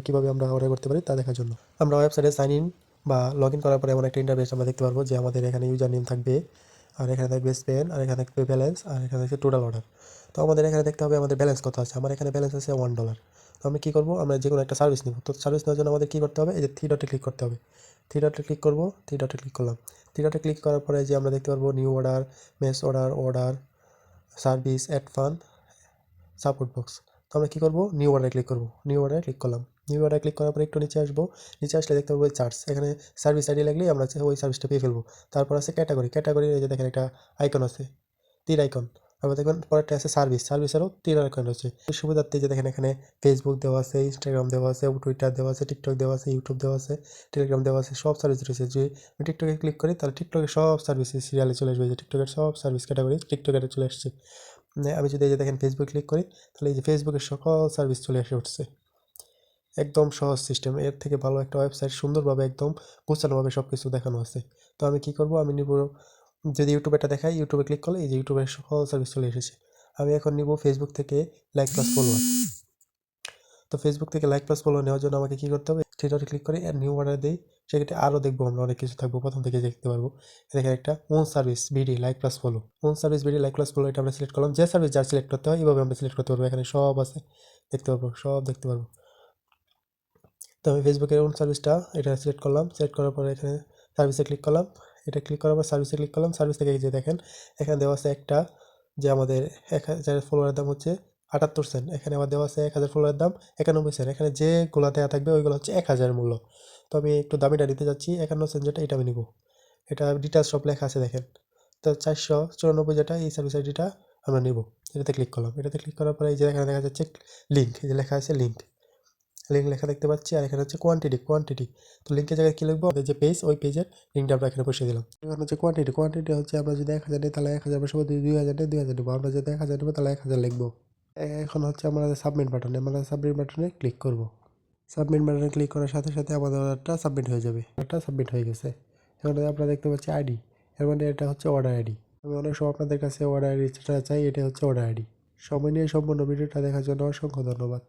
কীভাবে আমরা অর্ডার করতে পারি তা দেখার জন্য আমরা ওয়েবসাইটে সাইন ইন বা লগ ইন করার পরে এমন একটা ইন্টারফেস আমরা দেখতে পারবো যে আমাদের এখানে ইউজার নেম থাকবে, আর এখানে থাকবে স্পেন, আর এখানে থাকবে ব্যালেন্স, আর এখানে থাকবে টোটাল অর্ডার। তো আমাদের এখানে দেখতে হবে আমাদের ব্যালেন্স কত আছে। আমার এখানে ব্যালেন্স আছে $1। তো আমি কী করবো, আমরা যে কোনো একটা সার্ভিস নিব। তো সার্ভিস নেওয়ার জন্য আমাদের কী করতে হবে, এই যে থ্রি ডটে ক্লিক করতে হবে। থ্রি ডটে ক্লিক করবো, থ্রি ডটে ক্লিক করলাম। থ্রি ডটে ক্লিক করার পরে যে আমরা দেখতে পারবো নিউ অর্ডার, মেস order, order, service, add fund, support box. তো আমরা কী করবো, নিউ অর্ডারে ক্লিক করবো। নিউ অর্ডারে ক্লিক করলাম। নিউ অর্ডারে ক্লিক করার পরে একটু নিচে আসবো। নিচে আসলে দেখতে পারবো চার্জ, এখানে সার্ভিস আইডি লাগলেই আমরা ওই সার্ভিসটা পেয়ে ফেলবো। তারপর আছে ক্যাটাগরি। ক্যাটাগরি এই যে দেখেন একটা আইকন আছে, তীর আইকন। আবার দেখবেন পরেরটা আছে সার্ভিস, সার্ভিসেরও তীর আইকন রয়েছে। সুবিধার্থে যে দেখেন এখানে ফেসবুক দেওয়া আছে, ইনস্টাগ্রাম দেওয়া আছে, টুইটার দেওয়া আছে, টিকটক দেওয়া আছে, ইউটিউব দেওয়া আছে, টেলিগ্রাম দেওয়া আছে, সব সার্ভিস রয়েছে। যদি আমি টিকটকে ক্লিক করি তাহলে টিকটকের সব সার্ভিস সিরিয়ালে চলে আসবে, যে টিকটকের সব সার্ভিস ক্যাটাগরি টিকটকে চলে আসছে। আমি যদি এই যে দেখেন ফেসবুক ক্লিক করি তাহলে এই যে ফেসবুকের সকল সার্ভিস চলে এসে উঠছে। একদম সহজ সিস্টেম, এর থেকে ভালো একটা ওয়েবসাইট সুন্দরভাবে একদম গোছানোভাবে সব কিছু দেখানো আছে। তো আমি কী করবো, আমি নিব, যদি ইউটিউবেরটা দেখাই, ইউটিউবে ক্লিক করলে এই যে ইউটিউবের সকল সার্ভিস চলে এসেছে। আমি এখন নিব ফেসবুক থেকে লাইক প্লাস ফলোয়ার। তো ফেসবুক থেকে লাইক প্লাস ফলোয়ার নেওয়ার জন্য আমাকে কী করতে হবে, থ্রিডটে ক্লিক করে নিউ অর্ডার দিই। সেক্ষেত্রে আরও দেখবো আমরা অনেক কিছু থাকবো, প্রথম থেকে দেখতে পারবো। দেখেন একটা own service BD like plus follow, own service BD like plus follow, এটা আমরা সিলেক্ট করলাম। যে সার্ভিস যার সিলেক্ট করতে হয় এইভাবে আমরা সিলেক্ট করতে পারবো। এখানে সব আছে, দেখতে পারবো, সব দেখতে পারবো। তো আমি ফেসবুকের ওন সার্ভিসটা এটা সিলেক্ট করলাম। সিলেক্ট করার পরে এখানে সার্ভিসে ক্লিক করলাম। এটা ক্লিক করার পর সার্ভিসে ক্লিক করলাম। সার্ভিস থেকে যে দেখেন এখানে দেওয়া আছে একটা, যে আমাদের 1000 ফলোয়ারের দাম হচ্ছে 78 সেন্ট। এখানে আবার দেওয়া আছে 1000 ফলোয়ারের দাম 91 সেন্ট। এখানে যেগুলো দেওয়া থাকবে ওইগুলো হচ্ছে 1000 মূল্য। তো আমি একটু দামিটা নিতে যাচ্ছি, 51 সেন্ট যেটা, এটা আমি নিব। এটা ডিটেলস সব লেখা আছে দেখেন। তো 494 যেটা, এই সার্ভিস আইডিটা আমরা নিব। এটাতে ক্লিক করলাম। এটাতে ক্লিক করার পরে এই যে এখানে দেখা যাচ্ছে লিঙ্ক, এই যে লেখা আছে লিঙ্ক, লিঙ্ক লেখা দেখতে পাচ্ছি। আর এখানে হচ্ছে কোয়ান্টিটি, কোয়ান্টিটি। তো লিঙ্কের জায়গায় কী লিখবো, আমাদের যে পেজ, ওই পেজের লিঙ্কটা আমরা এখানে বসিয়ে দিলাম। এখানে হচ্ছে কোয়ান্টিটি, কোয়ান্টিটি হচ্ছে আমরা যদি 1000 নিই তাহলে 1000 বসাবো, 2000 নিই 2000 নেবো। আমরা যদি 1000 নেবো তাহলে 1000 লিখবো। এখন হচ্ছে আমাদের সাবমিট বাটনে, আমরা সাবমিট বাটনে ক্লিক করব। সাবমিট বাটনে ক্লিক করার সাথে সাথে আমাদের অর্ডারটা সাবমিট হয়ে যাবে। অর্ডারটা সাবমিট হয়ে গেছে। এখন আপনারা দেখতে পাচ্ছি আইডি, এর মানে এটা হচ্ছে অর্ডার আইডি। আমি অনেক সময় আপনাদের কাছে অর্ডার আইডিটা চাই, এটা হচ্ছে অর্ডার আইডি। সময় নিয়ে সম্পূর্ণ ভিডিওটা দেখার জন্য অসংখ্য ধন্যবাদ।